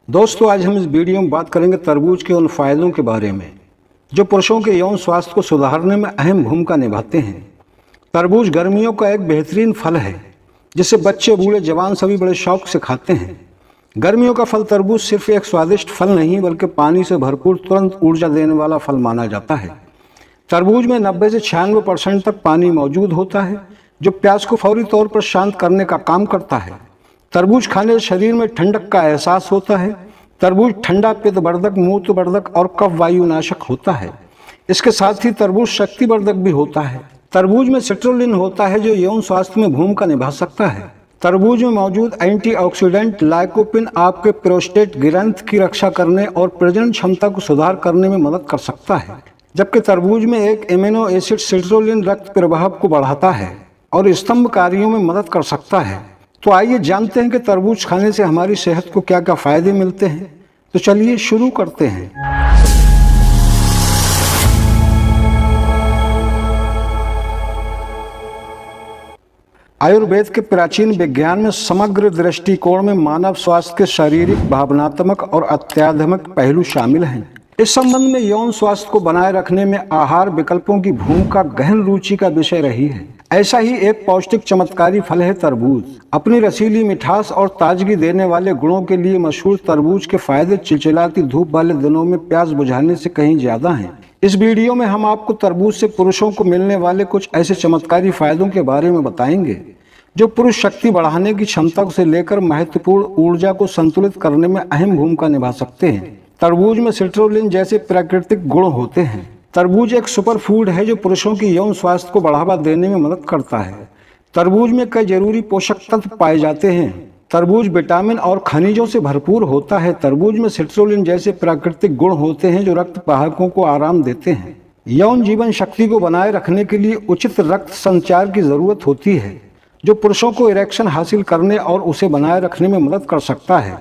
दोस्तों, आज हम इस वीडियो में बात करेंगे तरबूज के उन फायदों के बारे में जो पुरुषों के यौन स्वास्थ्य को सुधारने में अहम भूमिका निभाते हैं। तरबूज गर्मियों का एक बेहतरीन फल है जिसे बच्चे, बूढ़े, जवान सभी बड़े शौक से खाते हैं। गर्मियों का फल तरबूज सिर्फ एक स्वादिष्ट फल नहीं बल्कि पानी से भरपूर तुरंत ऊर्जा देने वाला फल माना जाता है। तरबूज में 90 से 96% तक पानी मौजूद होता है जो प्यास को फौरी तौर पर शांत करने का काम करता है। तरबूज खाने से शरीर में ठंडक का एहसास होता है। तरबूज ठंडा, पित्तवर्धक, मूत्रवर्धक और कफ वायुनाशक होता है। इसके साथ ही तरबूज शक्तिवर्धक भी होता है। तरबूज में सिट्रुलिन होता है जो यौन स्वास्थ्य में भूमिका निभा सकता है। तरबूज में मौजूद एंटीऑक्सीडेंट लाइकोपिन आपके प्रोस्टेट ग्रंथि की रक्षा करने और प्रजनन क्षमता को सुधार करने में मदद कर सकता है, जबकि तरबूज में एक एमिनो एसिड सिट्रुलिन रक्त प्रवाह को बढ़ाता है और स्तंभ कार्यों में मदद कर सकता है। तो आइए जानते हैं कि तरबूज खाने से हमारी सेहत को क्या क्या फायदे मिलते हैं। तो चलिए शुरू करते हैं। आयुर्वेद के प्राचीन विज्ञान में समग्र दृष्टिकोण में मानव स्वास्थ्य के शारीरिक, भावनात्मक और आध्यात्मिक पहलू शामिल हैं। इस संबंध में यौन स्वास्थ्य को बनाए रखने में आहार विकल्पों की भूमिका गहन रुचि का विषय रही है। ऐसा ही एक पौष्टिक चमत्कारी फल है तरबूज। अपनी रसीली मिठास और ताजगी देने वाले गुणों के लिए मशहूर तरबूज के फायदे चिलचिलाती धूप वाले दिनों में प्यास बुझाने से कहीं ज्यादा हैं। इस वीडियो में हम आपको तरबूज से पुरुषों को मिलने वाले कुछ ऐसे चमत्कारी फायदों के बारे में बताएंगे जो पुरुष शक्ति बढ़ाने की क्षमता से लेकर महत्वपूर्ण ऊर्जा को संतुलित करने में अहम भूमिका निभा सकते हैं। तरबूज में सिट्रुलिन जैसे प्राकृतिक गुण होते हैं। तरबूज एक सुपर फूड है जो पुरुषों की यौन स्वास्थ्य को बढ़ावा देने में मदद करता है। तरबूज में कई जरूरी पोषक तत्व पाए जाते हैं। तरबूज विटामिन और खनिजों से भरपूर होता है। तरबूज में सिट्रुलिन जैसे प्राकृतिक गुण होते हैं जो रक्त वाहकों को आराम देते हैं। यौन जीवन शक्ति को बनाए रखने के लिए उचित रक्त संचार की जरूरत होती है जो पुरुषों को इरेक्शन हासिल करने और उसे बनाए रखने में मदद कर सकता है,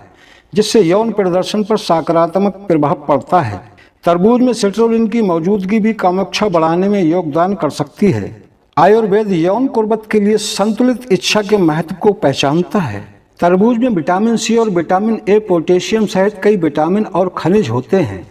जिससे यौन प्रदर्शन पर सकारात्मक प्रभाव पड़ता है। तरबूज में सिट्रुलिन की मौजूदगी भी कामुकता बढ़ाने में योगदान कर सकती है। आयुर्वेद यौन कुर्बत के लिए संतुलित इच्छा के महत्व को पहचानता है। तरबूज में विटामिन सी और विटामिन ए, पोटेशियम सहित कई विटामिन और खनिज होते हैं।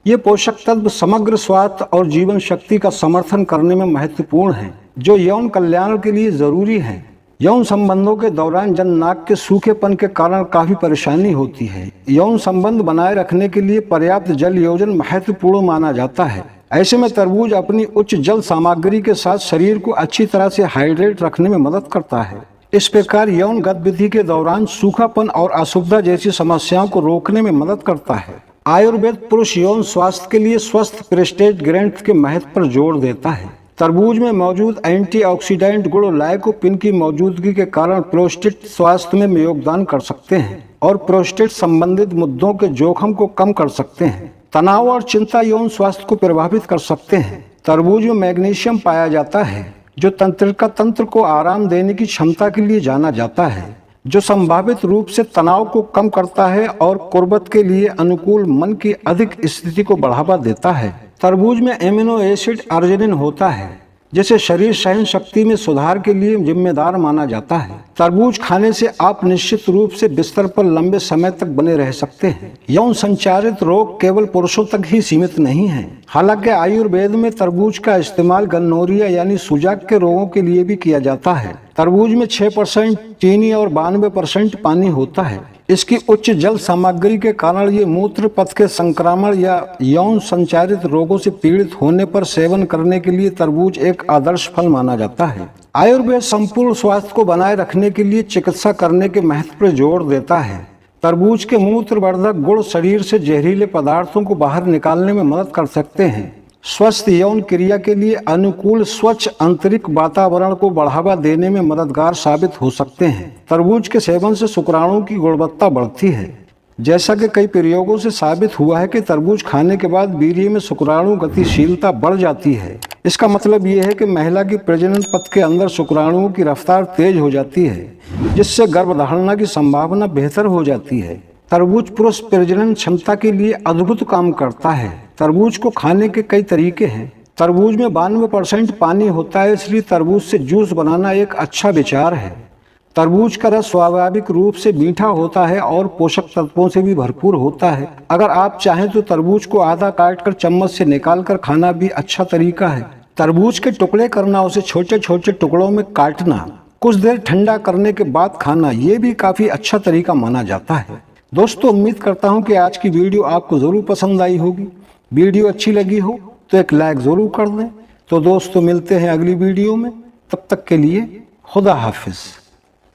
ये पोषक तत्व समग्र स्वास्थ्य और जीवन शक्ति का समर्थन करने में महत्वपूर्ण हैं, जो यौन कल्याण के लिए जरूरी हैं। यौन संबंधों के दौरान जननांग के सूखेपन के कारण काफी परेशानी होती है। यौन संबंध बनाए रखने के लिए पर्याप्त जल योजन महत्वपूर्ण माना जाता है। ऐसे में तरबूज अपनी उच्च जल सामग्री के साथ शरीर को अच्छी तरह से हाइड्रेट रखने में मदद करता है। इस प्रकार यौन गतिविधि के दौरान सूखापन और अशुद्धता जैसी समस्याओं को रोकने में मदद करता है। आयुर्वेद पुरुष यौन स्वास्थ्य के लिए स्वस्थ प्रोस्टेट ग्रंथि के महत्व पर जोर देता है। तरबूज में मौजूद एंटीऑक्सीडेंट गुण लाइकोपिन की मौजूदगी के कारण प्रोस्टेट स्वास्थ्य में योगदान कर सकते हैं और प्रोस्टेट संबंधित मुद्दों के जोखिम को कम कर सकते हैं। तनाव और चिंता यौन स्वास्थ्य को प्रभावित कर सकते हैं। तरबूज में मैग्नीशियम पाया जाता है जो तंत्रिका तंत्र को आराम देने की क्षमता के लिए जाना जाता है, जो संभावित रूप से तनाव को कम करता है और कुर्बत के लिए अनुकूल मन की अधिक स्थिति को बढ़ावा देता है। तरबूज में एमिनो एसिड अर्जिनिन होता है जिसे शरीर सहन शक्ति में सुधार के लिए जिम्मेदार माना जाता है। तरबूज खाने से आप निश्चित रूप से बिस्तर पर लंबे समय तक बने रह सकते हैं। यौन संचारित रोग केवल पुरुषों तक ही सीमित नहीं है। हालांकि आयुर्वेद में तरबूज का इस्तेमाल गनोरिया यानी सूजक के रोगों के लिए भी किया जाता है। तरबूज में 6% चीनी और 92% पानी होता है। इसकी उच्च जल सामग्री के कारण ये मूत्र पथ के संक्रमण या यौन संचारित रोगों से पीड़ित होने पर सेवन करने के लिए तरबूज एक आदर्श फल माना जाता है। आयुर्वेद संपूर्ण स्वास्थ्य को बनाए रखने के लिए चिकित्सा करने के महत्व पर जोर देता है। तरबूज के मूत्रवर्धक गुण शरीर से जहरीले पदार्थों को बाहर निकालने में मदद कर सकते हैं। स्वस्थ यौन क्रिया के लिए अनुकूल स्वच्छ आंतरिक वातावरण को बढ़ावा देने में मददगार साबित हो सकते हैं। तरबूज के सेवन से शुक्राणु की गुणवत्ता बढ़ती है। जैसा कि कई प्रयोगों से साबित हुआ है कि तरबूज खाने के बाद वीर्य में शुक्राणु गतिशीलता बढ़ जाती है। इसका मतलब ये है कि महिला की प्रजनन पथ के अंदर शुक्राणुओं की रफ्तार तेज हो जाती है, जिससे गर्भधारणा की संभावना बेहतर हो जाती है। तरबूज पुरुष प्रजनन क्षमता के लिए अद्भुत काम करता है। तरबूज को खाने के कई तरीके हैं। तरबूज में 92% पानी होता है, इसलिए तरबूज से जूस बनाना एक अच्छा विचार है। तरबूज का रस स्वाभाविक रूप से मीठा होता है और पोषक तत्वों से भी भरपूर होता है। अगर आप चाहें तो तरबूज को आधा काटकर चम्मच से निकालकर खाना भी अच्छा तरीका है। तरबूज के टुकड़े करना, उसे छोटे छोटे टुकड़ों में काटना, कुछ देर ठंडा करने के बाद खाना, ये भी काफी अच्छा तरीका माना जाता है। दोस्तों, उम्मीद करता हूँ कि आज की वीडियो आपको जरूर पसंद आई होगी। वीडियो अच्छी लगी हो तो एक लाइक जरूर कर दें। तो दोस्तों, मिलते हैं अगली वीडियो में। तब तक के लिए खुदा हाफिज।